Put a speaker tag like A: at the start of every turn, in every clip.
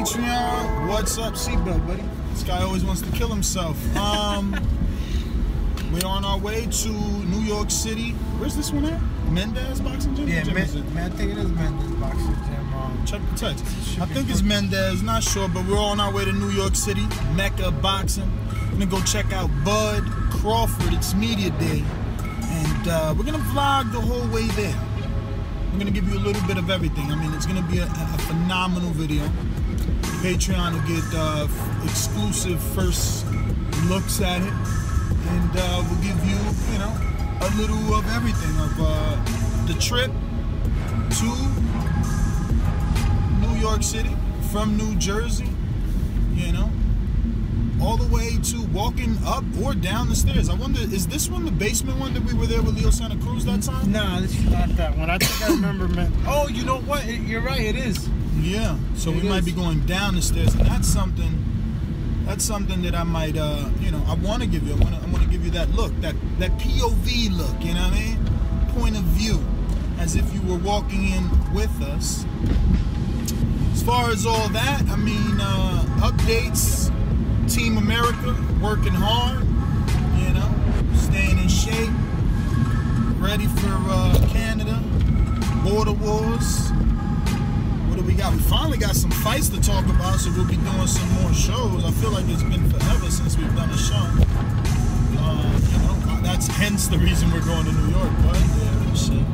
A: Patreon. What's up, seatbelt, buddy? This guy always wants to kill himself. We're on our way to New York City. Where's this one at? Mendez Boxing Gym?
B: Yeah, I think it is Mendez Boxing Gym.
A: Check the text. I think it's Mendez, not sure, but we're on our way to New York City, Mecca Boxing. We're gonna go check out Bud Crawford. It's media day, and we're gonna vlog the whole way there. We're gonna give you a little bit of everything. I mean, it's gonna be a phenomenal video. Patreon will get exclusive first looks at it, and we'll give you, you know, a little of everything of the trip to New York City from New Jersey, you know, all the way to walking up or down the stairs. I wonder, is this one the basement one that we were there with Leo Santa Cruz that time?
B: No, this is not that one. I think I remember, man. Oh, you know what? You're right, it is.
A: Yeah, so we might be going down the stairs, and that's something that I might, you know, I want to give you. I want to give you that look, that POV look, you know what I mean? Point of view, as if you were walking in with us. As far as all that, I mean, updates, Team America, working hard, you know, staying in shape, ready for Canada, border wars. What do we got? We finally got some fights to talk about, so we'll be doing some more shows. I feel like it's been forever since we've done a show. You know, that's hence the reason we're going to New York, but yeah, shit.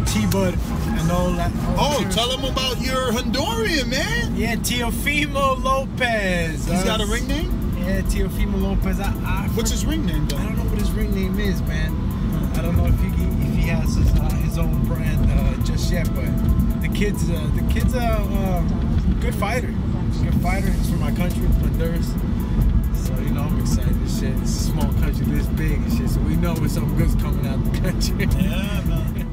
B: T-Bud and all that.
A: Oh, tell them about your Honduran, man.
B: Yeah, Teofimo Lopez.
A: He's got a ring name?
B: Yeah, Teofimo Lopez.
A: What's his ring name, though?
B: I don't know what his ring name is, man. I don't know if he has his own brand just yet, but the kid's a good fighter. He's a good fighter. He's from my country, Honduras. So, you know, I'm excited. This shit. It's a small country this big and shit, so we know when something good's coming out of the country.
A: Yeah, man.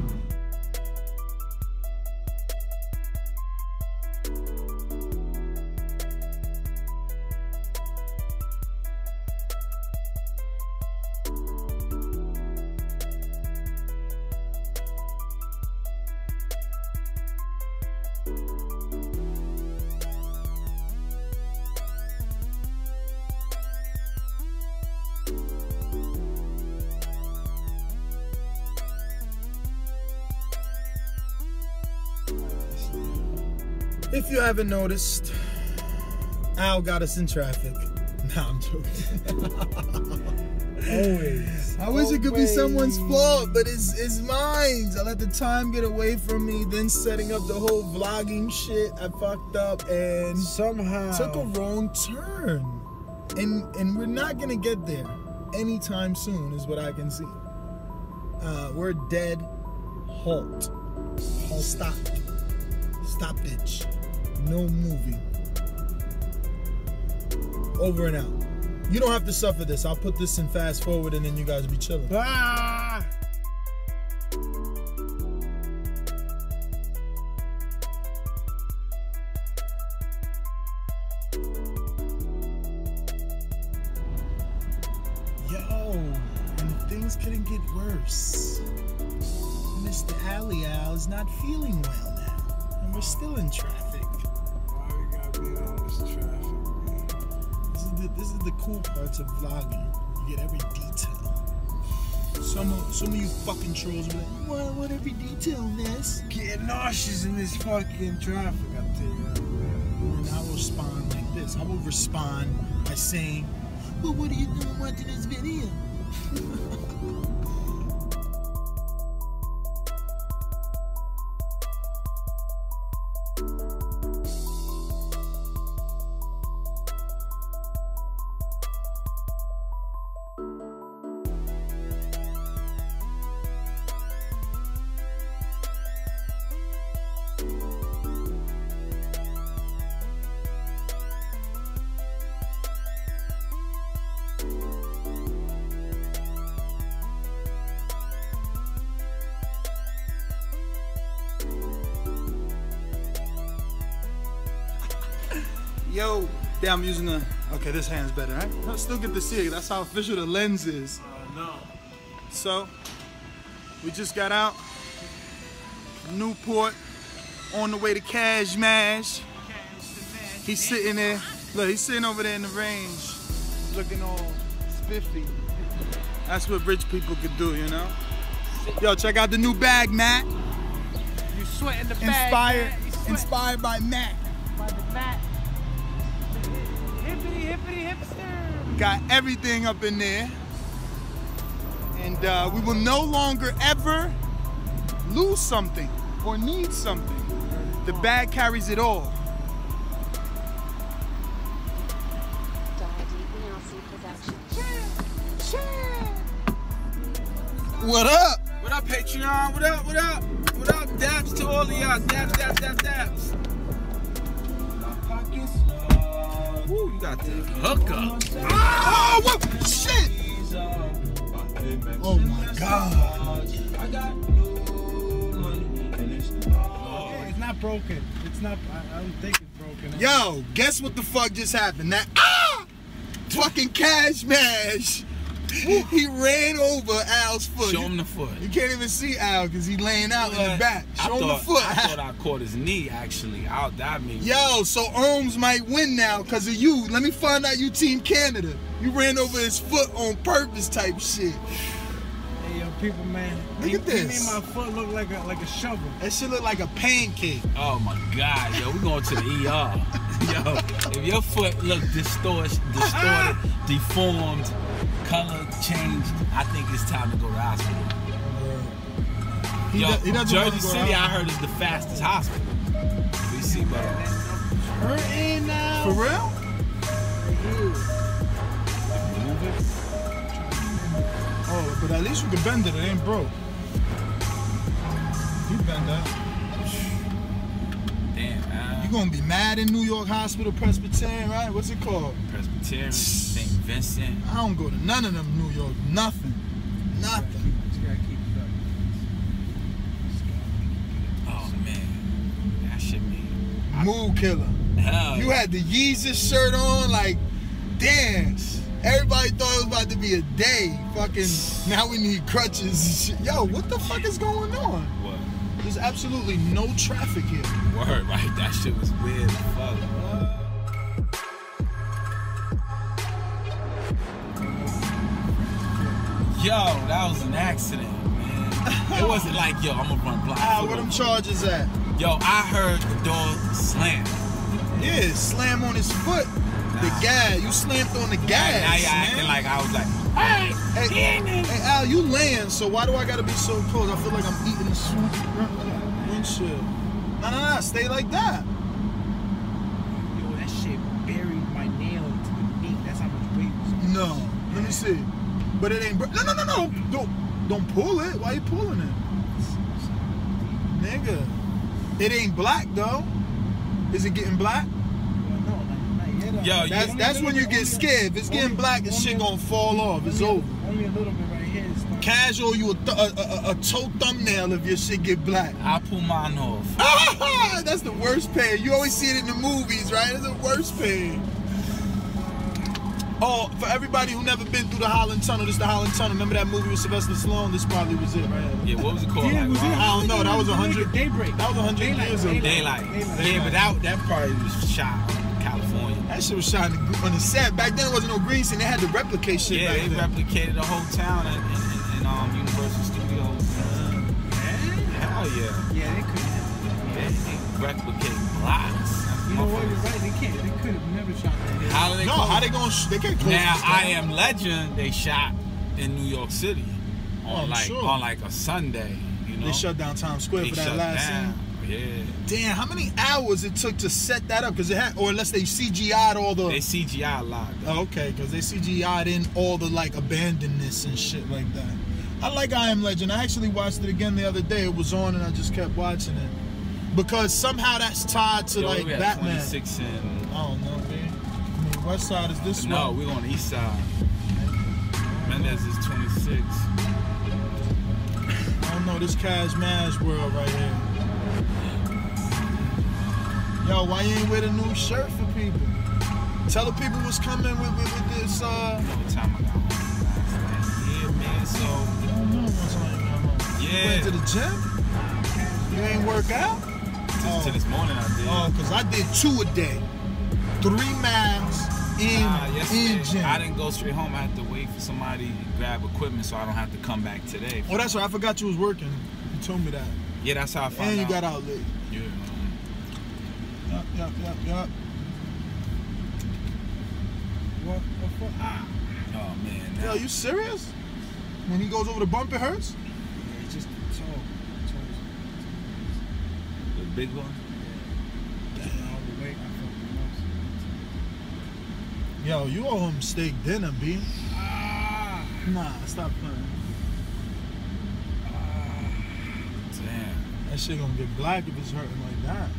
A: If you haven't noticed, Al got us in traffic. Nah, I'm joking.
B: Always.
A: I wish it could be someone's fault, but it's mine. I let the time get away from me, then setting up the whole vlogging shit, I fucked up and
B: somehow
A: took a wrong turn. And we're not gonna get there anytime soon, is what I can see. We're dead halt. Stopped. Stoppage. No movie. Over and out. You don't have to suffer this. I'll put this in fast forward and then you guys will be chilling.
B: Ah!
A: Yo, and things couldn't get worse. Mr. Ali Al is not feeling well now. And we're still in traffic.
B: Why we gotta be on this traffic, man?
A: This is the cool parts of vlogging. You get every detail. Some of you fucking trolls be like, what every detail, Ness?
B: Getting nauseous in this fucking traffic, I'll tell you that.
A: And I will respond like this. I will respond by saying, well, what are you doing watching this video? Yo, yeah, I'm using the, okay, this hand's better, right? I still get to see it. That's how official the lens is.
B: No.
A: So, we just got out Newport on the way to Cash Mash. He's sitting there. Look, he's sitting over there in the range, looking all spiffy. That's what rich people could do, you know? Yo, check out the new bag, Matt.
B: You sweating the bag,
A: Inspired by Matt.
B: By the Matt. Hippity, hipster.
A: Got everything up in there. And we will no longer ever lose something or need something. The bag carries it all. What up?
C: What up, Patreon? What up, what up? What up? Dabs to all of y'all. Dabs. Pockets. Woo, you got the hookup.
A: Oh, what? Shit! Oh my God.
B: It's not broken. It's not, I don't think it's broken.
A: Yo, guess what the fuck just happened? That fucking Cash Mash. He ran over Al's foot.
C: Show him the foot.
A: You can't even see Al because he's laying out in the back. Show him the foot.
C: I thought I caught his knee, actually. That made me.
A: Yo, so Ohms might win now because of you. Let me find out you Team Canada. You ran over his foot on purpose type shit.
B: Hey, yo, people, man.
A: Look at this.
B: He made my foot look like a shovel.
A: That shit look like a pancake.
C: Oh my God, yo, we going to the ER. Yo, if your foot look distorted, deformed, color changed, I think it's time to go to the hospital. Jersey City, I heard, is the fastest hospital. We see, but
B: hurting now.
A: For real? Oh, but at least you can bend it. It ain't broke. You bend that.
C: Damn, man.
A: You gonna be mad in New York Hospital Presbyterian, right? What's it called?
C: Presbyterian, St. Vincent.
A: I don't go to none of them New York. Nothing. Nothing.
B: Just gotta keep it up.
C: Oh man, that shit mean.
A: Mood killer.
C: Hell
A: You had the Yeezus shirt on, like, damn. Everybody thought it was about to be a day. Fucking, now we need crutches and shit. Yo, what the fuck is going on?
C: What?
A: There's absolutely no traffic here.
C: Word, right? That shit was weird as fuck. Yo, that was an accident, man. It wasn't like, yo, I'm gonna run block.
A: Where them charges at?
C: Yo, I heard the door slam.
A: Yeah, slam on his foot. The gas, you slammed on the gas.
C: Now you acting like I was like, hey,
A: hey, Al, you laying, so why do I gotta be so close? I feel like I'm eating the windshield. No, stay like that.
B: Yo, that shit buried my nail into the meat. That's how much weight was on it.
A: No, let me see. But it ain't. No. Don't pull it. Why you pulling it, nigga? It ain't black though. Is it getting black?
C: Yo,
A: that's when you get scared. If it's getting black, this shit gonna fall off. It's over.
B: Only a little bit right here.
A: Casual, you a toe thumbnail if your shit get black.
C: I pull mine off.
A: That's the worst pain. You always see it in the movies, right? It's the worst pain. Oh, for everybody who never been through the Holland Tunnel, this is the Holland Tunnel. Remember that movie with Sylvester Stallone? This probably was it, right?
C: Yeah, what was it called?
B: Yeah,
C: like,
A: I don't know. That was 100.
B: Daybreak.
A: That was 100 years ago.
C: Daylight. Yeah, but that probably was shot in California.
A: That shit was shot on the set. Back then, there wasn't no green scene. They had to replicate shit.
C: Yeah, they replicated the whole town in Universal Studios. Hell yeah.
B: Yeah, they couldn't.
C: They replicate blocks.
B: You know what? You're right. They can't. They could have never shot that.
C: How do they?
A: How they gonna? They can't close.
C: Now, I Am Legend. They shot in New York City on on like a Sunday. You know,
A: they shut down Times Square for that last scene.
C: Yeah.
A: Damn, how many hours it took to set that up? Because it had, or unless they CGI'd all the.
C: They CGI a lot.
A: Oh, okay, because they CGI'd in all the like abandonness and shit like that. I like I Am Legend. I actually watched it again the other day. It was on and I just kept watching it because somehow that's tied to like Batman.
C: 26 and.
A: I don't know, man. I mean, West Side is this one.
C: No, we're on the East Side. Mendez is 26.
A: I don't know, this Cash Mash world right here. Yo, why you ain't wear the new shirt for people? Tell the people what's coming with this,
C: You know what time I got home last year, man, so.
A: I don't know what time you got home.
C: Yeah.
A: You went to the gym? You ain't work out?
C: To this morning I did.
A: Oh, because I did 2 a day. 3 miles in gym.
C: I didn't go straight home. I had to wait for somebody to grab equipment so I don't have to come back today.
A: Oh, that's right. I forgot you was working. You told me that.
C: Yeah, that's how I found out.
A: And you got out late.
C: Yeah.
A: Yup.
B: What?
C: Oh, man.
A: Yo, you serious? When he goes over the bump, it hurts?
B: Yeah, it's just toe.
C: The big one?
B: Yeah. All the weight, I felt the most.
A: Yo, you owe him steak dinner, B. Nah, stop playing.
C: Damn.
A: That shit gonna get black if it's hurting like that.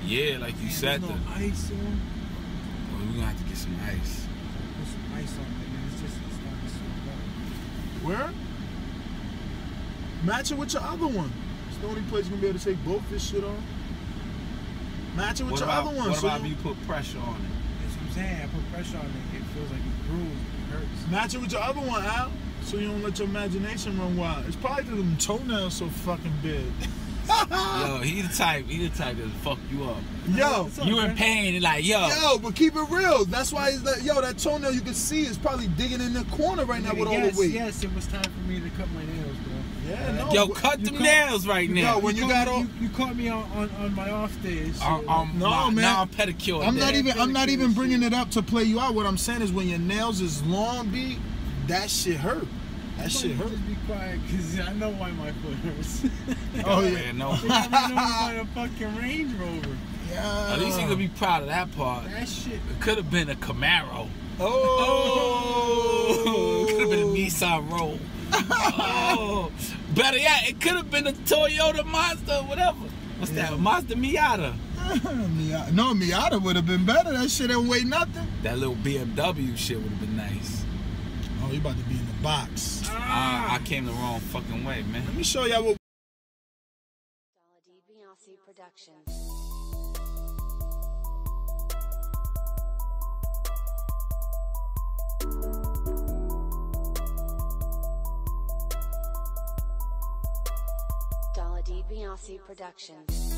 C: Yeah, like you said.
B: There's no ice on.
C: Well, we're gonna have to get some ice.
B: Put some ice on it, man. It's starting to swell up.
A: Where? Match it with your other one. It's the only place you're gonna be able to take both this shit on. Match it with your other one.
C: What about if you put pressure on it?
B: That's what I'm saying. I put pressure on it. It feels like it grooves. It hurts.
A: Match it with your other one, Al. So you don't let your imagination run wild. It's probably because them toenails so fucking big.
C: Yo, he the type that fuck you up.
A: Yo,
C: you in pain and like, yo,
A: but keep it real. That's why he's like, yo, that toenail you can see is probably digging in the corner right now with all the weight.
B: Yes, it was time for me to cut my nails, bro.
A: Yeah, no.
C: Yo, cut them nails right now.
A: Yo, when you got all,
B: you caught me on my off days.
A: No, man.
C: Now I'm pedicure.
A: I'm not even bringing it up to play you out. What I'm saying is when your nails is long, B, that shit hurt. That shit hurt.
B: Just be quiet, cause I know why my foot hurts.
A: Oh yeah,
C: man, no.
B: They got me by a fucking Range Rover.
A: Yeah.
C: At least you could be proud of that part.
B: That shit.
C: It could have been a Camaro.
A: Oh.
C: It could have been a Nissan Roll. Oh. Better yet, it could have been a Toyota Mazda, whatever. What's that? Mazda Miata.
A: No, Miata would have been better. That shit didn't weigh nothing.
C: That little BMW shit would have been nice.
A: Oh, you about to be in the box.
C: I came the wrong fucking way, man.
A: Let me show y'all what.
D: TBV Productions. TBV Productions.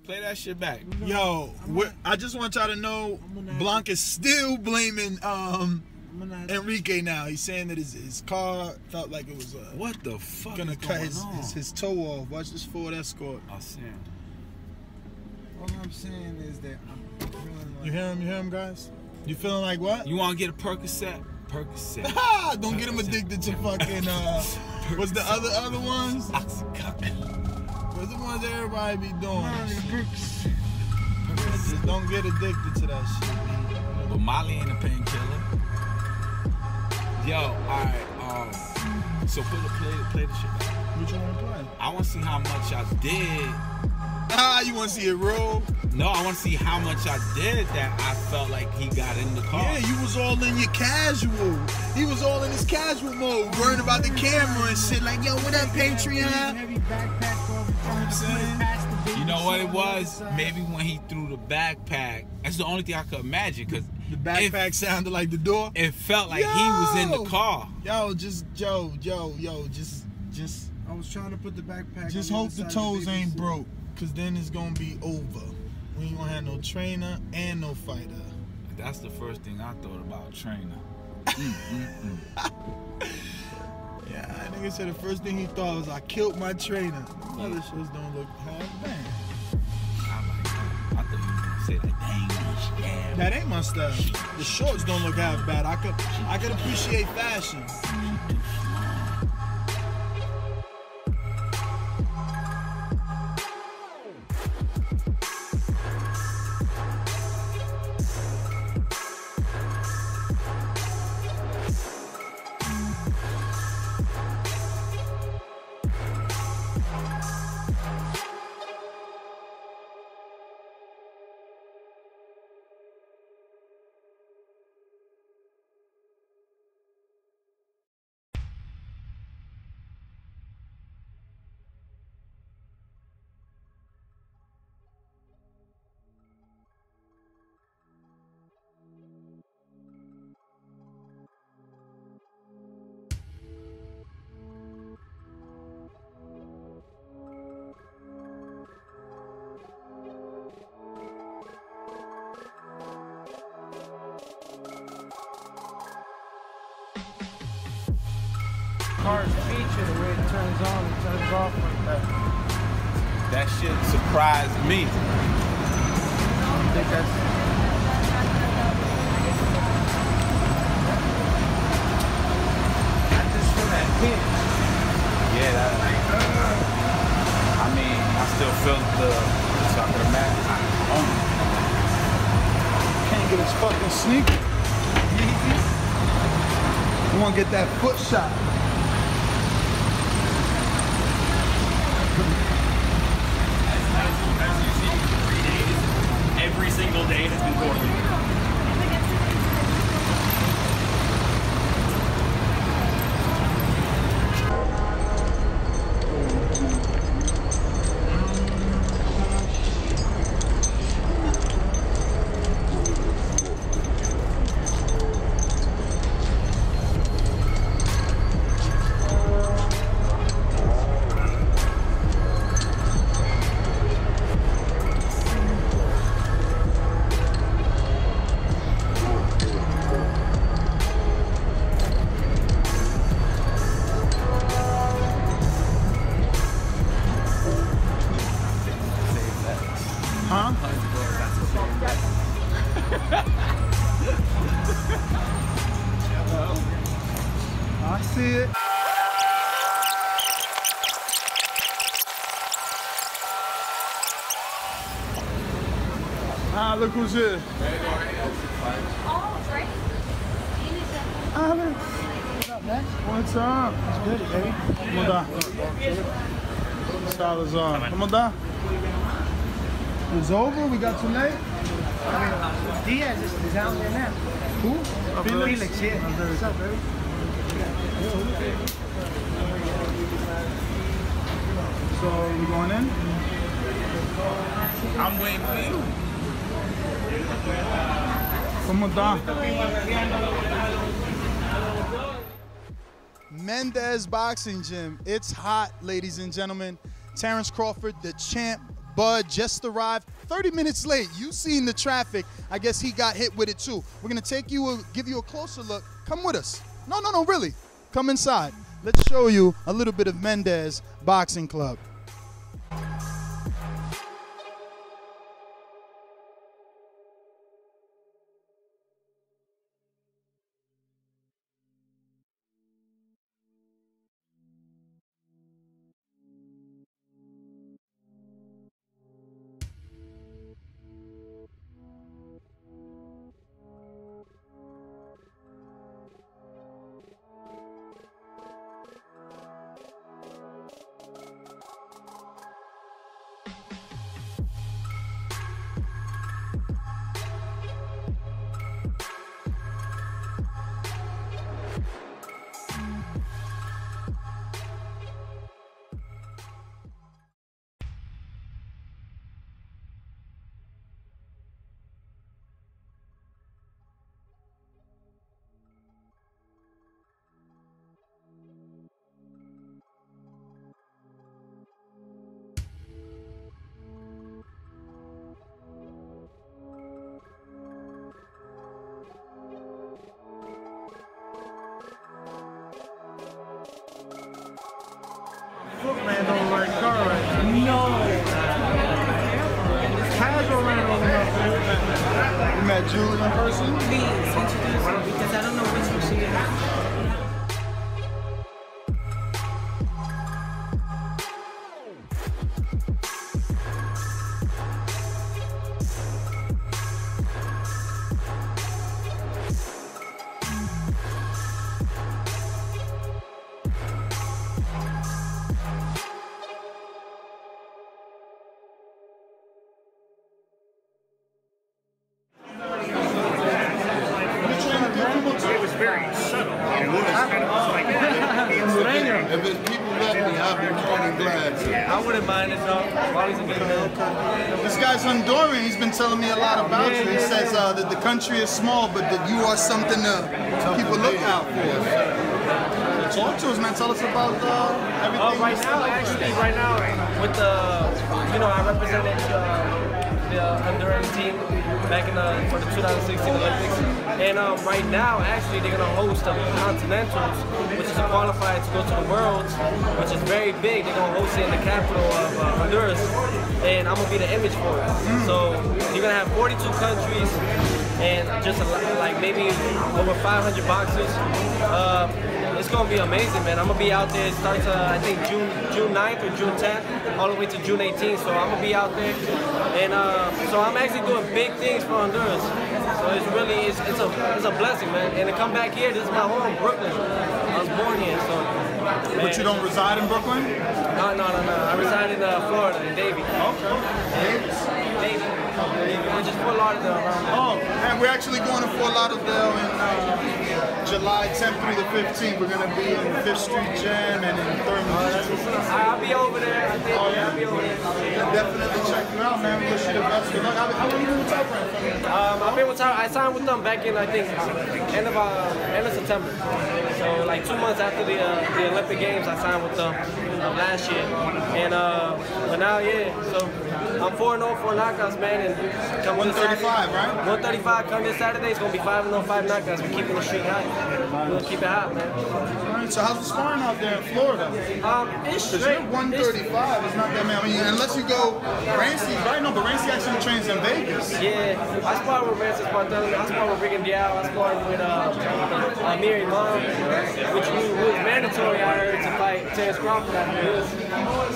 C: Play that shit back.
A: Yo, I just want y'all to know, Blanc is still blaming Enrique now. He's saying that his car felt like it was
C: What the fuck
A: gonna
C: is
A: cut
C: going on?
A: his toe off. Watch this Ford Escort.
C: I see him.
B: All I'm saying is that I'm feeling like...
A: You hear him, guys? You feeling like what?
C: You want to get a Percocet? Percocet.
A: Don't get him addicted to fucking what's the other ones? What's the ones everybody be doing? Just don't get addicted to that shit.
C: But Molly ain't a painkiller. Yo, alright, so play the shit back.
A: What you wanna play?
C: I wanna see how much I did.
A: You wanna see it roll?
C: No, I wanna see how much I did that I felt like he got in the car.
A: Yeah, you was all in your casual. He was all in his casual mode, worrying about the camera and shit. Like, yo, what up, Patreon?
B: Heavy backpack over, trying to put it past the baby.
C: You know what it was? Maybe when he threw the backpack. That's the only thing I could imagine, because
A: the backpack sounded like the door.
C: It felt like he was in the car.
A: Yo, just
B: I was trying to put the backpack.
A: just hope the toes ain't broke, cause then it's gonna be over. We ain't gonna have no trainer and no fighter.
C: That's the first thing I thought about, trainer.
A: Yeah, that nigga said the first thing he thought was I killed my trainer. Other shows don't look half bad.
C: I like that. I thought you were gonna say that dang yeah.
A: That ain't my style. The shorts don't look half bad. I could appreciate fashion.
B: car's feature, the way it turns on and turns off like that.
C: That shit surprised me.
B: I think that's... I just feel that hit.
C: Yeah, that, I mean, I still feel the top of the mat.
A: Can't get his fucking sneaker. I want to get that foot shot.
E: As you see, 3 days, every single day has been poorly.
A: I see it. Ah, look who's here. What's up? It's good, baby. ¿Cómo está? Salazar. ¿Cómo está? It's over? We got too late?
B: Diaz is down there now.
A: Who?
B: Felix, yeah. What's up, baby?
A: So, we going in?
C: I'm waiting for you.
A: ¿Cómo está? Mendez Boxing Gym. It's hot, ladies and gentlemen. Terence Crawford, the champ. Bud just arrived 30 minutes late. You seen the traffic. I guess he got hit with it too. We're gonna give you a closer look. Come with us. No, really. Come inside. Let's show you a little bit of Mendez Boxing Club.
B: Ran over my car right now. No. Casual ran over my car.
A: You met Julie in person?
F: Please introduce me because I don't know which one she is.
E: It was very subtle. It was kind of like that.
G: If it's people left me, I'll be joining glad.
B: I wouldn't mind it though. While he's a good milk.
A: This guy's Honduran. He's been telling me a lot about you. He says that the country is small, but that you are something people look out for. Talk to us, man. Tell us about everything.
B: Right now, with the, I represented
H: the Honduran team back for the 2016 Olympics. And right now, actually, they're gonna host the Continentals, which is a qualifier to go to the Worlds, which is very big. They're gonna host it in the capital of Honduras, and I'm gonna be the image for it. So you're gonna have 42 countries and just like maybe over 500 boxers. It's gonna be amazing, man. I'm gonna be out there. It starts, I think, June 9th or June 10th, all the way to June 18th. So I'm gonna be out there, and so I'm actually doing big things for Honduras. So it's really, it's a blessing, man. And to come back here, this is my home, Brooklyn. I was born here, so. Man.
A: But you don't reside in Brooklyn?
H: No. I reside in Florida, in Davie.
A: Okay.
H: Davie. Which is Fort Lauderdale.
A: Oh, and we're actually going to Fort Lauderdale in July 10th through the 15th. We're going to be in 5th Street Gym and in Thurman.
H: I'll be over there. I think I'll be over there.
A: Definitely check you out, man. Wish you the best of luck. How long you been with Top Rank?
H: I've been with Top. I signed with them back in, I think, end of September. So like 2 months after the Olympic Games, I signed with them last year. And but now, yeah. So I'm 4-0, 4 knockouts, man. And come
A: 135, right?
H: 135. Come this Saturday, it's gonna be 5-0, 5 knockouts. We're keeping the streak high. We're gonna keep it hot, man.
A: All right. So how's the sparring out there in Florida?
H: It's straight.
A: 135 is not that man. I mean, unless you go Rancy, right? No, but Rancy actually trains in Vegas.
H: Yeah, I sparred with Rancy Bartholomew. I sparred with Rick and Diaz. I sparred with Amir Imam, which was mandatory, I heard, to fight Terence Crawford after this.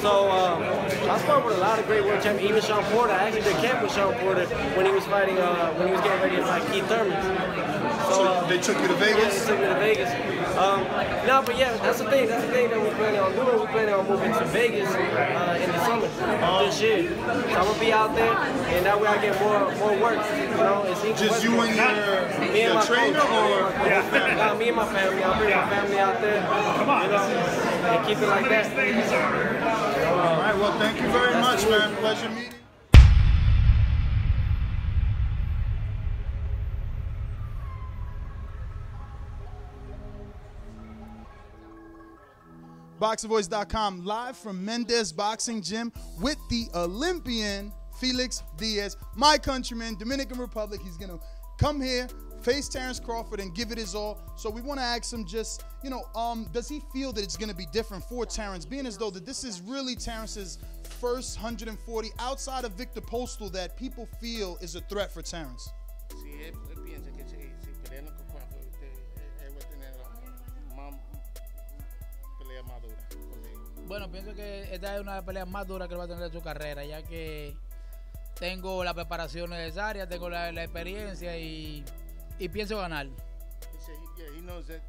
H: So I sparred with a lot of great world champions, even Sean Porter. I actually did camp with Sean Porter when he was fighting, when he was getting ready to fight Keith Thurman.
A: So they took you to Vegas?
H: Yeah, they took me to Vegas. No, but yeah, that's the thing. That's the thing that we're planning on doing. We're planning on moving to Vegas in the summer this year. So I'm gonna be out there, and that way I get more work. You know, it's
A: just you and your trainer, or
H: me and my family. I'll bring my family out there. Come on, you know, and keep it like that.
A: All right. Well, thank you very much, man. Pleasure meeting. BoxingVoice.com live from Mendez Boxing Gym with the Olympian Felix Diaz, my countryman, Dominican Republic. He's going to come here, face Terence Crawford, and give it his all. So we want to ask him just, you know, does he feel that it's going to be different for Terence, being as though that this is really Terence's first 140 outside of Victor Postal that people feel is a threat for Terence?
F: Bueno, pienso que esta es una de las peleas más duras que va a tener en su carrera, ya que tengo la preparación necesaria, tengo la experiencia y pienso ganar.
G: Yeah, he knows that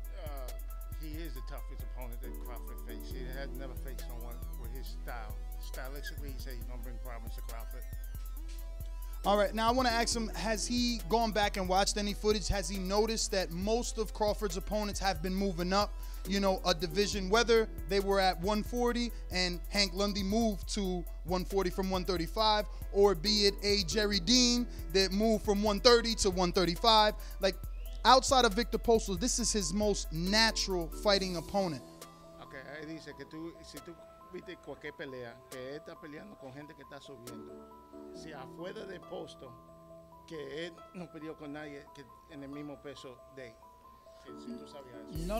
G: he is the toughest opponent that Crawford faced. He has never faced someone with his style. Stylistically, he said he's going to bring problems to Crawford.
A: All right, now I want to ask him, has he gone back and watched any footage? Has he noticed that most of Crawford's opponents have been moving up, you know, a division, whether they were at 140 and Hank Lundy moved to 140 from 135, or be it a Jerry Dean that moved from 130 to 135. Like, outside of Victor Postal, this is his most natural fighting opponent.
G: Okay, él dice que si tú viste cualquier pelea, que él está peleando con gente que está subiendo. Si afuera de Posto, que él no peleó con nadie que en el mismo peso de él. Si tú sabías eso.
F: No,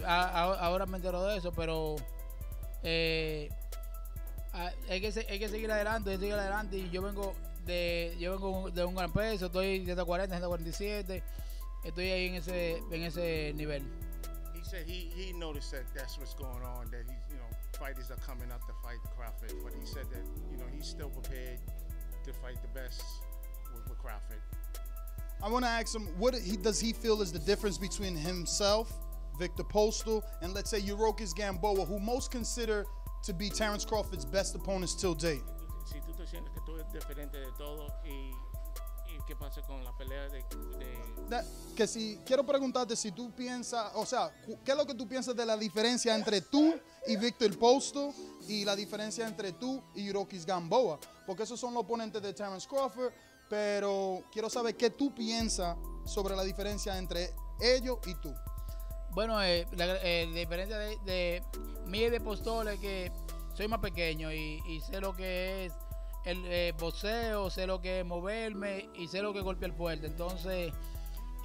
F: ahora me entero de eso, pero hay que seguir adelante, y yo vengo de un gran peso, estoy 140, 147, estoy ahí en ese nivel.
G: He said he noticed that that's what's going on, that fighters are coming up to fight Crawford, but he said that he's still prepared to fight the best with Crawford.
A: I want to ask him, does he feel is the difference between himself, Victor Postal, and let's say Yurokis Gamboa, who most consider to be Terence Crawford's best opponents till date?
G: Si tú te sientes que tú eres diferente de todo, y qué pasa con la pelea
A: que si quiero preguntarte si tú piensas, o sea, ¿qué es lo que tú piensas de la diferencia entre tú y Victor Postal y la diferencia entre tú y Yurokis Gamboa? Porque esos son los oponentes de Terence Crawford, pero quiero saber qué tú piensas sobre la diferencia entre ellos y tú.
F: Bueno, la diferencia de mí y de Postal es que soy más pequeño y sé lo que es el boxeo, sé lo que es moverme y sé lo que es golpear fuerte. Entonces,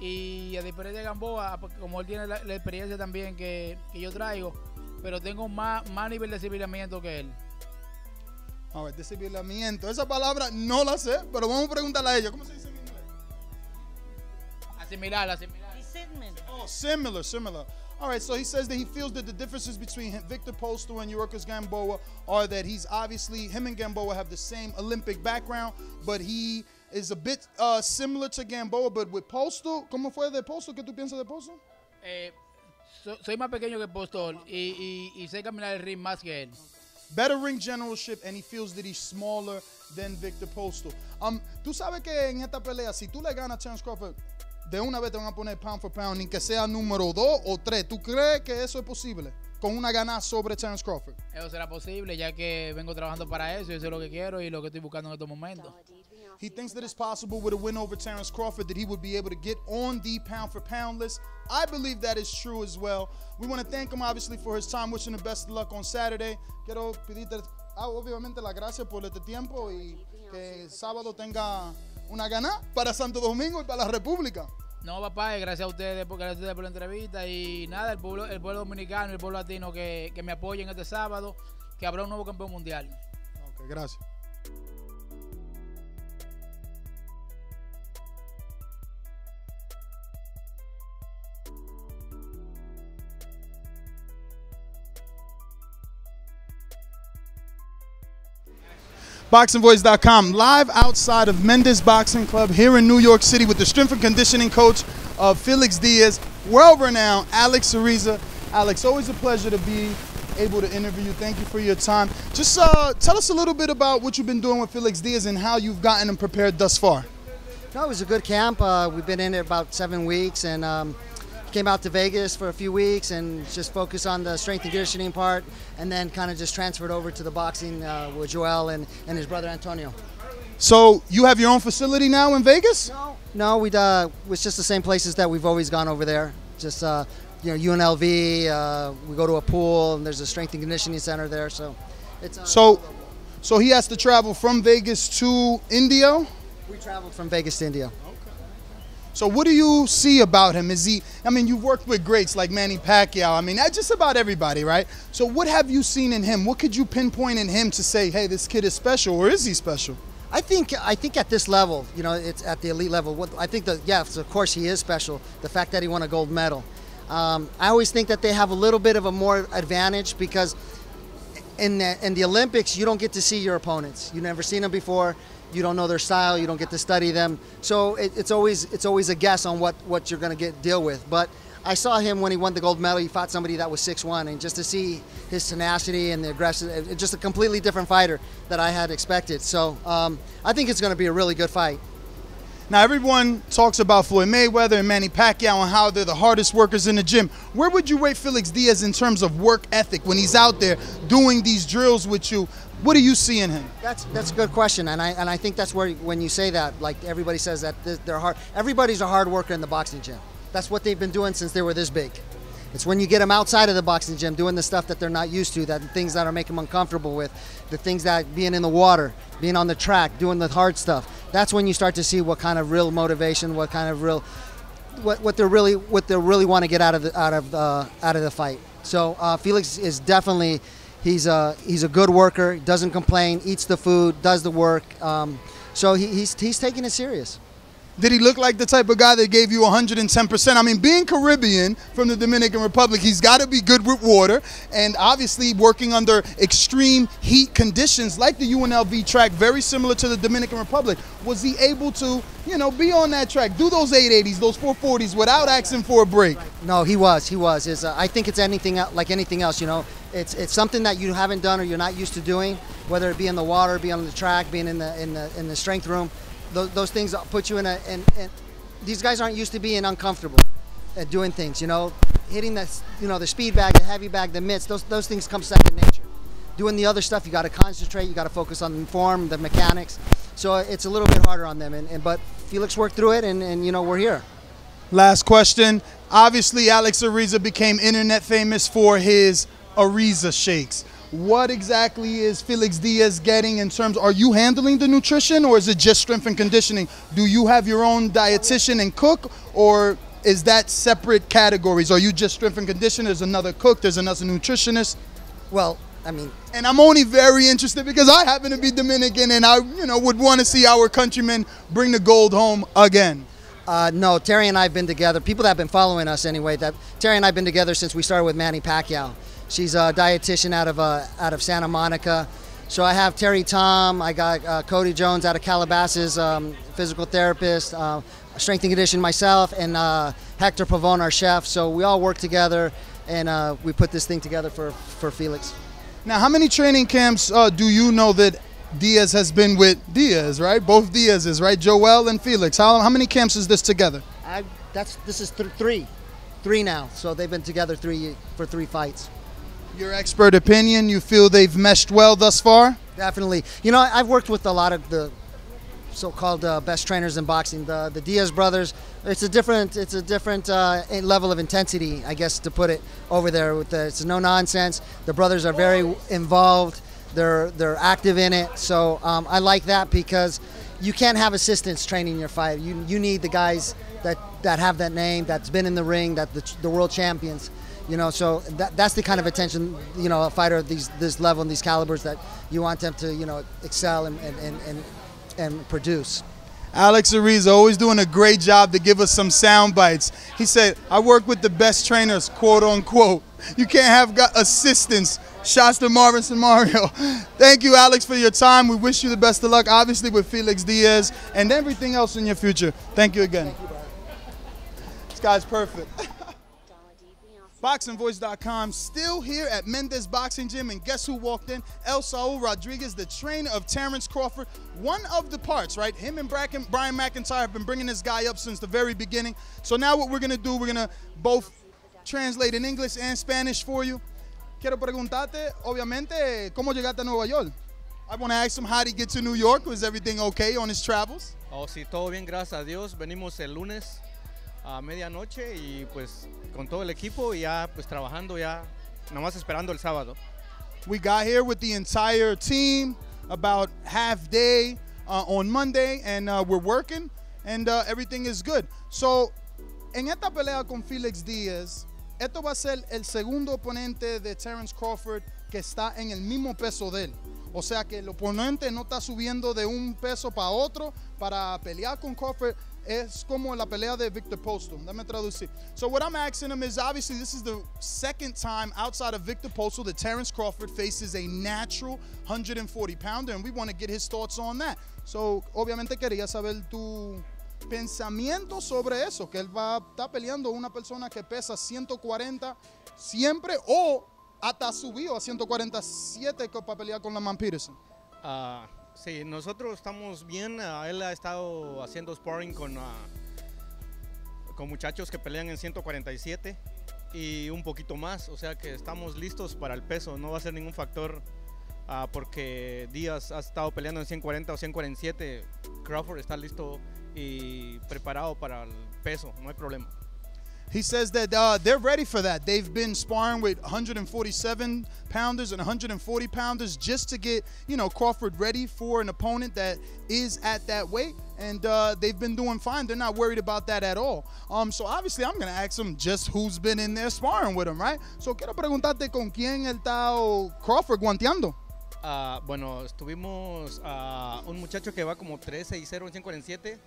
F: y a diferencia de Gamboa, como él tiene la experiencia también que yo traigo, pero tengo más nivel de civilamiento que él.
A: A ver, disciplinamiento. Esa palabra no la sé, pero vamos a preguntarle a ella. ¿Cómo se dice en inglés?
F: Asimilar.
A: Oh, similar. All right, so he says that he feels that the differences between Victor Postol and Yuriorkis Gamboa are that he's obviously, him and Gamboa have the same Olympic background, but he is a bit similar to Gamboa, but with Postol, ¿cómo fue de Postol? ¿Qué tú piensas de Postol?
F: Soy más pequeño que Postol y sé caminar el ring más que él.
A: Better ring generalship, and he feels that he's smaller than Victor Postol. Tú sabes que en esta pelea, si tú le ganas a Terence Crawford, de una vez te van a poner pound for pound, ni que sea número 2 o 3. ¿Tú crees que eso es posible? Con una ganada sobre Terence Crawford.
F: Eso será posible, ya que vengo trabajando para eso, y eso es lo que quiero y lo que estoy buscando en estos momentos.
A: He thinks that it's possible with a win over Terence Crawford that he would be able to get on the pound for pound list. I believe that is true as well. We want to thank him obviously for his time, wishing him best of luck on Saturday. Quiero pedirte obviamente las gracias por este tiempo y que el sábado tenga una ganada para Santo Domingo y para la República.
F: No, papá, gracias a ustedes por la entrevista y nada, el pueblo dominicano y el pueblo latino que me apoyen este sábado, que habrá un nuevo campeón mundial.
A: Ok, gracias. BoxingVoice.com, live outside of Mendes Boxing Club here in New York City with the strength and conditioning coach of Felix Diaz, world-renowned Alex Ariza. Alex, always a pleasure to be able to interview you. Thank you for your time. Just tell us a little bit about what you've been doing with Felix Diaz and how you've gotten him prepared thus far.
I: No, it was a good camp. We've been in it about 7 weeks and came out to Vegas for a few weeks and just focused on the strength and conditioning part, and then kind of just transferred over to the boxing with Joel and his brother Antonio.
A: So you have your own facility now in Vegas?
I: No, it's just the same places that we've always gone over there. Just UNLV. We go to a pool, and there's a strength and conditioning center there. So it's
A: so he has to travel from Vegas to Indio?
I: We traveled from Vegas to Indio.
A: So what do you see about him? Is he, I mean, you've worked with greats like Manny Pacquiao. I mean, that's just about everybody, right? So what have you seen in him? What could you pinpoint in him to say, hey, this kid is special, or is he special?
I: I think at this level, it's at the elite level. I think that, yes, of course he is special. The fact that he won a gold medal. I always think that they have a little bit of a more advantage because in the Olympics, you don't get to see your opponents. You've never seen them before. You don't know their style. You don't get to study them. So it's always a guess on what you're going to deal with. But I saw him when he won the gold medal. He fought somebody that was 6'1", and just to see his tenacity and the aggression, just a completely different fighter that I had expected. So I think it's going to be a really good fight.
A: Now, everyone talks about Floyd Mayweather and Manny Pacquiao and how they're the hardest workers in the gym. Where would you rate Felix Diaz in terms of work ethic when he's out there doing these drills with you? What do you see in him?
I: That's a good question, and I think that's where when you say that, like everybody says that they're hard. Everybody's a hard worker in the boxing gym. That's what they've been doing since they were this big. It's when you get them outside of the boxing gym doing the stuff that they're not used to, that things that are making them uncomfortable with, the things that being in the water, being on the track, doing the hard stuff. That's when you start to see what kind of real motivation, what kind of real, what they really want to get out of the fight. So Felix is definitely, he's a good worker, doesn't complain, eats the food, does the work. So he's taking it serious.
A: Did he look like the type of guy that gave you 110%? I mean, being Caribbean from the Dominican Republic, he's got to be good with water, and obviously working under extreme heat conditions like the UNLV track, very similar to the Dominican Republic. Was he able to, be on that track, do those 880s, those 440s without asking for a break?
I: No, he was. I think it's like anything else, It's something that you haven't done or you're not used to doing, whether it be in the water, be on the track, being in the strength room. Those things put you in these guys aren't used to being uncomfortable at doing things, hitting the speed bag, the heavy bag, the mitts, those things come second nature. Doing the other stuff, you got to concentrate, you got to focus on the form, the mechanics. So it's a little bit harder on them, but Felix worked through it, and we're here.
A: Last question. Obviously, Alex Ariza became internet famous for his Ariza shakes. what exactly is Felix Diaz getting in terms, are you handling the nutrition or is it just strength and conditioning? Do you have your own dietitian and cook, or is that separate categories? Are you just strength and conditioning? There's another cook, there's another nutritionist?
I: Well, I mean,
A: and I'm only very interested because I happen to be Dominican and I, would want to see our countrymen bring the gold home again.
I: No, Terry and I have been together. People that have been following us anyway, that Terry and I have been together since we started with Manny Pacquiao. She's a dietitian out of Santa Monica. So I have Terry Tom, I got Cody Jones out of Calabasas, physical therapist, strength and conditioning myself, and Hector Pavone, our chef. So we all work together, and we put this thing together for Felix.
A: Now, how many training camps do you know that Diaz has been with Diaz, right? Both Diaz's, right? Joel and Felix. How many camps is this together?
I: This is three now. So they've been together for 3 fights.
A: Your expert opinion, you feel they've meshed well thus far?
I: Definitely. I've worked with a lot of the so-called best trainers in boxing. The Diaz brothers. It's a different level of intensity, I guess, to put it over there. It's no nonsense. The brothers are very involved. They're active in it. So I like that because you can't have assistants training your fight. You need the guys that have that name, that's been in the ring, that the world champions. So that's the kind of attention, a fighter of this level and these calibers that you want them to, excel and produce.
A: Alex Ariza always doing a great job to give us some sound bites. He said, I work with the best trainers, quote unquote. You can't have assistants. Shots to Marvin Samario. Thank you, Alex, for your time. We wish you the best of luck, obviously, with Felix Diaz and everything else in your future. Thank you again.
I: Thank you, brother.
A: This guy's perfect. BoxingVoice.com, still here at Mendez Boxing Gym, and guess who walked in? El Saul Rodriguez, the trainer of Terence Crawford. One of the parts, right? Him and Brian McIntyre have been bringing this guy up since the very beginning. So now what we're going to do, we're going to both translate in English and Spanish for you. Quiero preguntarte, obviamente, ¿cómo llegaste a Nueva York? I want to ask him, how did he get to New York? Was everything okay on his travels?
J: Oh, sí, todo bien, gracias a Dios. Venimos el lunes a medianoche y pues con todo el equipo y ya pues trabajando, ya nomás esperando el sábado.
A: We got here with the entire team about half day on Monday, and we're working, and everything is good. So, en esta pelea con Felix Diaz, esto va a ser el segundo oponente de Terence Crawford que está en el mismo peso de él. O sea que el oponente no está subiendo de un peso para otro para pelear con Crawford. Es como la pelea de Victor Postol. Let me traducir. So what I'm asking him is, obviously this is the second time outside of Victor Postol that Terence Crawford faces a natural 140-pounder, and we want to get his thoughts on that. So obviamente quería saber tu pensamiento sobre eso, que él va a estar peleando una persona que pesa 140 siempre, o hasta subió a 147 para pelear con Lamont Peterson.
J: Sí, nosotros estamos bien. Él ha estado haciendo sparring con muchachos que pelean en 147 y un poquito más, o sea que estamos listos para el peso. No va a ser ningún factor porque Díaz ha estado peleando en 140 o 147. Crawford está listo y preparado para el peso, no hay problema.
A: He says that they're ready for that. They've been sparring with 147-pounders and 140-pounders just to get, Crawford ready for an opponent that is at that weight. And they've been doing fine. They're not worried about that at all. So obviously I'm going to ask him just who's been in there sparring with him, right? So quiero preguntarte con quién él está Crawford guanteando.
J: Bueno, estuvimos un muchacho que va como 13-0 en 147.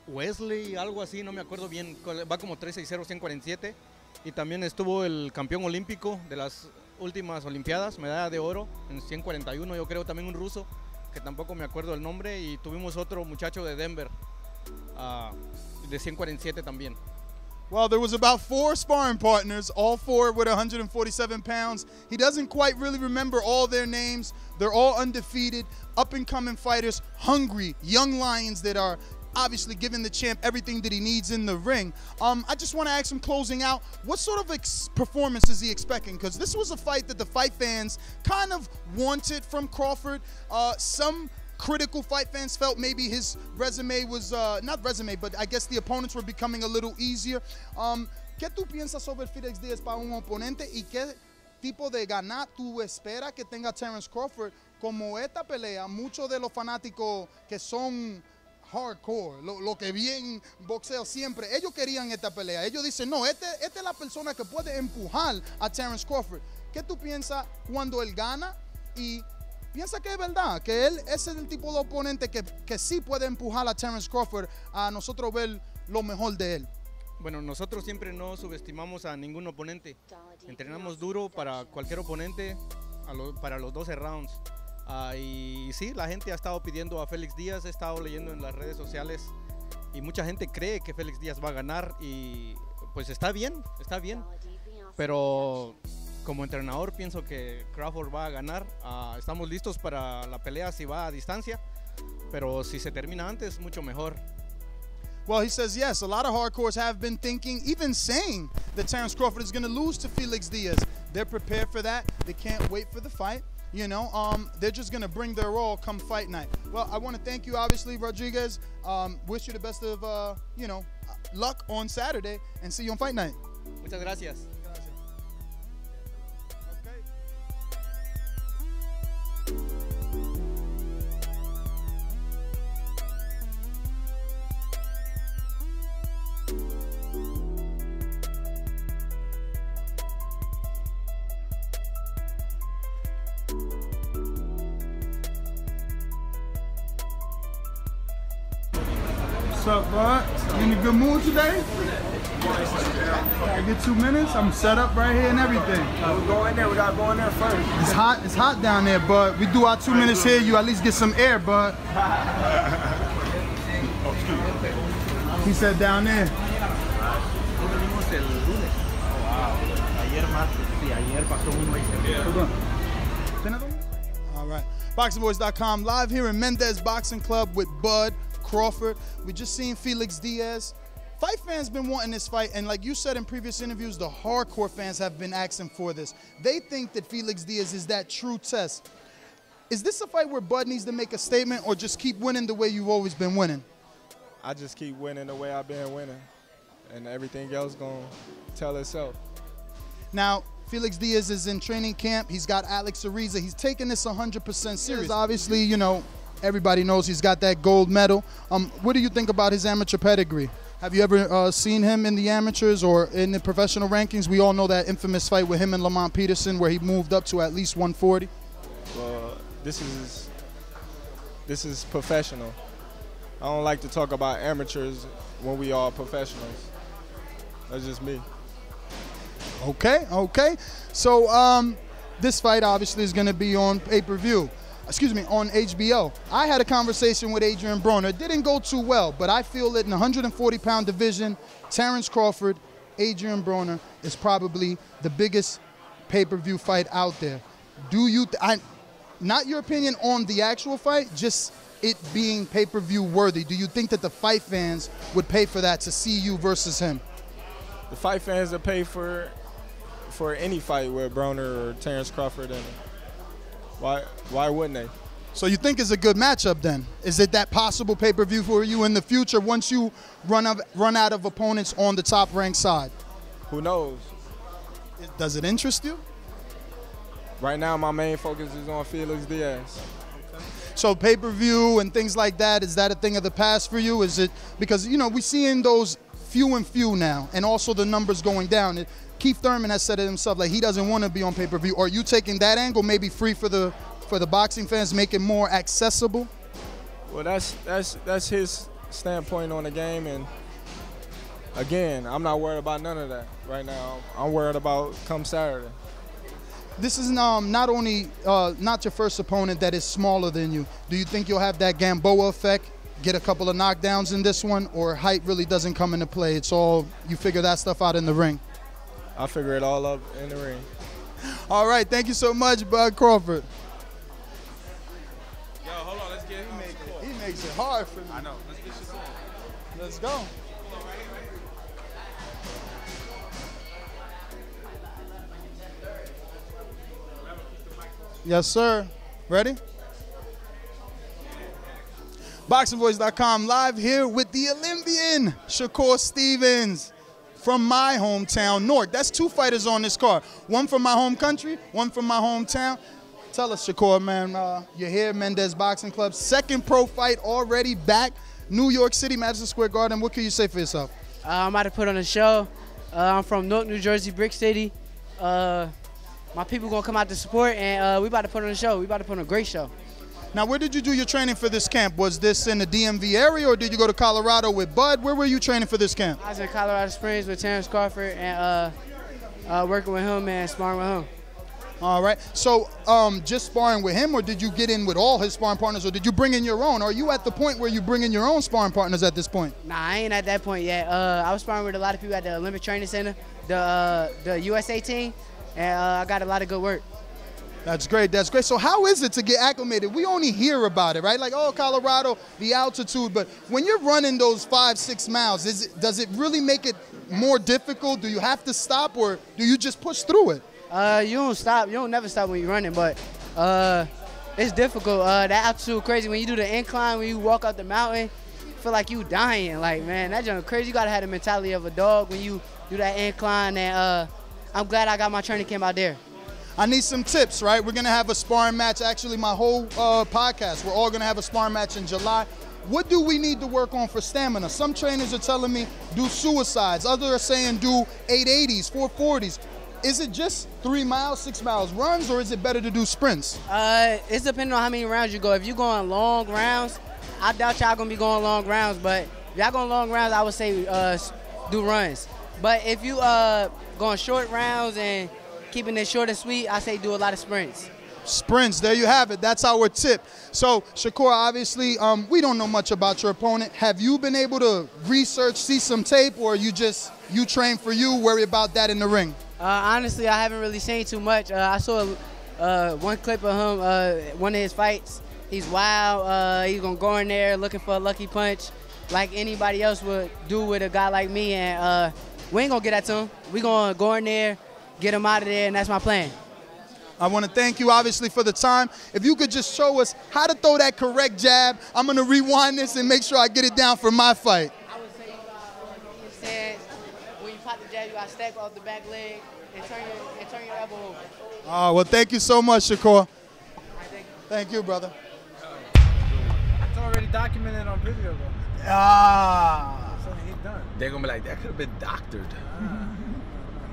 J: Wesley, algo así, no me acuerdo bien, va como 13-0, 147. Y también estuvo el campeón olímpico de las últimas olimpiadas, medalla de oro en 141, yo creo, también un ruso, que tampoco me acuerdo el nombre. Y tuvimos otro muchacho de Denver, de 147 también.
A: Well, there was about 4 sparring partners, all 4 with 147 pounds. He doesn't quite really remember all their names. They're all undefeated, up-and-coming fighters, hungry, young lions that are obviously giving the champ everything that he needs in the ring. I just want to ask him, closing out, what sort of performance is he expecting? Because this was a fight that the fight fans kind of wanted from Crawford. Some critical fight fans felt maybe his resume was, not resume, but I guess the opponents were becoming a little easier. ¿Qué tú piensas sobre Felix Diaz para un oponente y qué tipo de ganar tú esperas que tenga Terence Crawford? Como esta pelea, muchos de los fanáticos que son hardcore, lo que bien boxeo siempre, ellos querían esta pelea. Ellos dicen, no, esta es la persona que puede empujar a Terence Crawford. ¿Qué tú piensas cuando él gana? Y piensa que es verdad, que él es el tipo de oponente que sí puede empujar a Terence Crawford a nosotros ver lo mejor de él.
J: Bueno, nosotros siempre no subestimamos a ningún oponente. Entrenamos duro para cualquier oponente, para los 12 rounds. Y sí, la gente ha estado pidiendo a Felix Diaz, he estado leyendo en las redes sociales y mucha gente cree que Felix Diaz va a ganar y pues está bien, pero como entrenador pienso que Crawford va a ganar. Estamos listos para la pelea si va a distancia, pero si se termina antes, mucho mejor.
A: Well, he says yes. A lot of hardcores have been thinking, even saying, that Terence Crawford is going to lose to Felix Diaz. They're prepared for that. They can't wait for the fight. You know, they're just going to bring their all come fight night. Well, I want to thank you, obviously, Rodriguez. Wish you the best of, you know, luck on Saturday, and see you on fight night.
J: Muchas gracias.
A: What's up, bud? You in a good mood today? I get 2 minutes. I'm set up right here and everything.
K: We go in there. We gotta go in there first.
A: It's hot. It's hot down there, bud. We do our 2 minutes here. You at least get some air, bud. He said down there. All right. BoxingVoice.com live here in Mendez Boxing Club with Bud Crawford. We just seen Felix Diaz. Fight fans been wanting this fight, and like you said in previous interviews, the hardcore fans have been asking for this. They think that Felix Diaz is that true test. Is this a fight where Bud needs to make a statement or just keep winning the way you've always been winning?
K: I just keep winning the way I've been winning, and everything else gonna tell itself.
A: Now, Felix Diaz is in training camp. He's got Alex Ariza. He's taking this 100% serious. Obviously, you know, everybody knows he's got that gold medal. What do you think about his amateur pedigree? Have you ever seen him in the amateurs or in the professional rankings? We all know that infamous fight with him and Lamont Peterson where he moved up to at least 140.
K: Well, this is professional. I don't like to talk about amateurs when we are professionals. That's just me.
A: Okay, okay. So this fight obviously is going to be on pay-per-view. Excuse me, on HBO. I had a conversation with Adrian Broner. It didn't go too well, but I feel that in the 140-pound division, Terence Crawford, Adrian Broner is probably the biggest pay-per-view fight out there. Do you, not your opinion on the actual fight, just it being pay-per-view worthy. Do you think that the fight fans would pay for that to see you versus him?
K: The fight fans that pay for any fight with Broner or Terence Crawford in it. Why wouldn't they?
A: So you think it's a good matchup then? Is it that possible pay-per-view for you in the future once you run out of opponents on the top-ranked side?
K: Who knows?
A: Does it interest you?
K: Right now, my main focus is on Felix Diaz.
A: Okay. So pay-per-view and things like that, is that a thing of the past for you? Is it because, you know, we're seeing those few and few now, and also the numbers going down. Keith Thurman has said it himself, like he doesn't want to be on pay-per-view. Are you taking that angle, maybe free for the boxing fans, make it more accessible?
K: Well, that's his standpoint on the game, and again, I'm not worried about none of that right now. I'm worried about come Saturday.
A: This is not only not your first opponent that is smaller than you. Do you think you'll have that Gamboa effect? Get a couple of knockdowns in this one, or height really doesn't come into play? It's all, you figure that stuff out in the ring?
K: I'll figure it all up in the ring.
A: All right, thank you so much, Bud Crawford.
C: Yo, hold on, let's get him.
A: He makes it hard for me.
C: I know. Let's get shit on.
A: Let's go. Yes, sir. Ready? BoxingVoice.com live here with the Olympian Shakur Stevens. from my hometown, Newark. That's 2 fighters on this card. One from my home country, one from my hometown. Tell us, Shakur, man, you're here, Mendez Boxing Club. 2nd pro fight already back. New York City, Madison Square Garden. What can you say for yourself?
L: I'm about to put on a show. I'm from Newark, New Jersey, Brick City. My people gonna come out to support, and we about to put on a show. We about to put on a great show.
A: Now, where did you do your training for this camp? Was this in the DMV area, or did you go to Colorado with Bud? Where were you training for this camp?
L: I was in Colorado Springs with Terence Crawford, and working with him and sparring with him.
A: All right. So just sparring with him, or did you get in with all his sparring partners, or did you bring in your own? Are you at the point where you bring in your own sparring partners at this point?
L: Nah, I ain't at that point yet. I was sparring with a lot of people at the Olympic Training Center, the USA team, and I got a lot of good work.
A: That's great. That's great. So how is it to get acclimated? We only hear about it, right? Like, oh, Colorado, the altitude. But when you're running those 5-6 miles, does it really make it more difficult? Do you have to stop, or do you just push through it?
L: You don't stop. You don't never stop when you're running, but it's difficult. That altitude crazy. When you do the incline, when you walk up the mountain, you feel like you dying. Like, man, that junk crazy. You got to have the mentality of a dog when you do that incline. And I'm glad I got my training camp out there.
A: I need some tips, right? We're going to have a sparring match. Actually, my whole podcast, we're all going to have a sparring match in July. What do we need to work on for stamina? Some trainers are telling me do suicides. Others are saying do 880s, 440s. Is it just 3 miles, 6 miles runs, or is it better to do sprints?
L: It's depending on how many rounds you go. If you're going long rounds, I doubt y'all going to be going long rounds. But if y'all going long rounds, I would say do runs. But if you going short rounds and keeping it short and sweet, I say do a lot of sprints.
A: Sprints, there you have it. That's our tip. So, Shakur, obviously, we don't know much about your opponent. Have you been able to research, see some tape, or you train for you, worry about that in the ring?
L: Honestly, I haven't really seen too much. I saw one clip of him, one of his fights. He's wild. He's going to go in there looking for a lucky punch like anybody else would do with a guy like me, and we ain't going to get that to him. We're going to go in there, get him out of there, and that's my plan.
A: I want to thank you, obviously, for the time. If you could just show us how to throw that correct jab, I'm going to rewind this and make sure I get it down for my fight.
L: I would say you said when you pop the jab, you got to stack off the back leg and turn your elbow over.
A: Oh, well, thank you so much, Shakur. Thank you, brother.
B: It's already documented on video, though.
A: Ah.
B: Something he's done.
C: They're going to be like, that could have been doctored.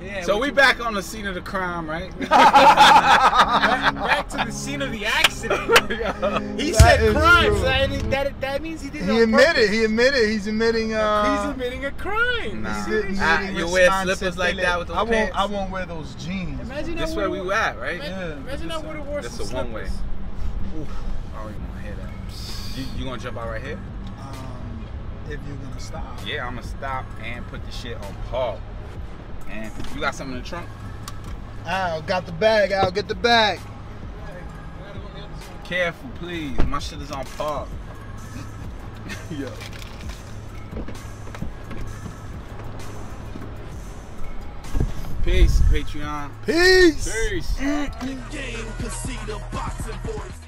B: Yeah,
C: so we back on the scene of the crime, right?
B: back to the scene of the accident. He said crime, so that means he didn't.
A: He admitted. He admitted. He's admitting.
B: He's admitting a crime.
C: Nah. You wear slippers like that with those pants?
A: I won't wear those jeans.
B: Imagine
C: this where we at, right?
B: Imagine I would have worn some slippers.
C: That's a one way. I don't even want to hear that. You gonna jump out right here?
A: If you're gonna stop.
C: Yeah, I'm gonna stop and put the shit on pause. And you got something in the trunk?
A: Al, got the bag. Al, get the bag.
C: Careful, please. My shit is on pause. Yo. Peace, Patreon.
A: Peace.
C: Peace.
M: Game, 'cause see the boxing voice.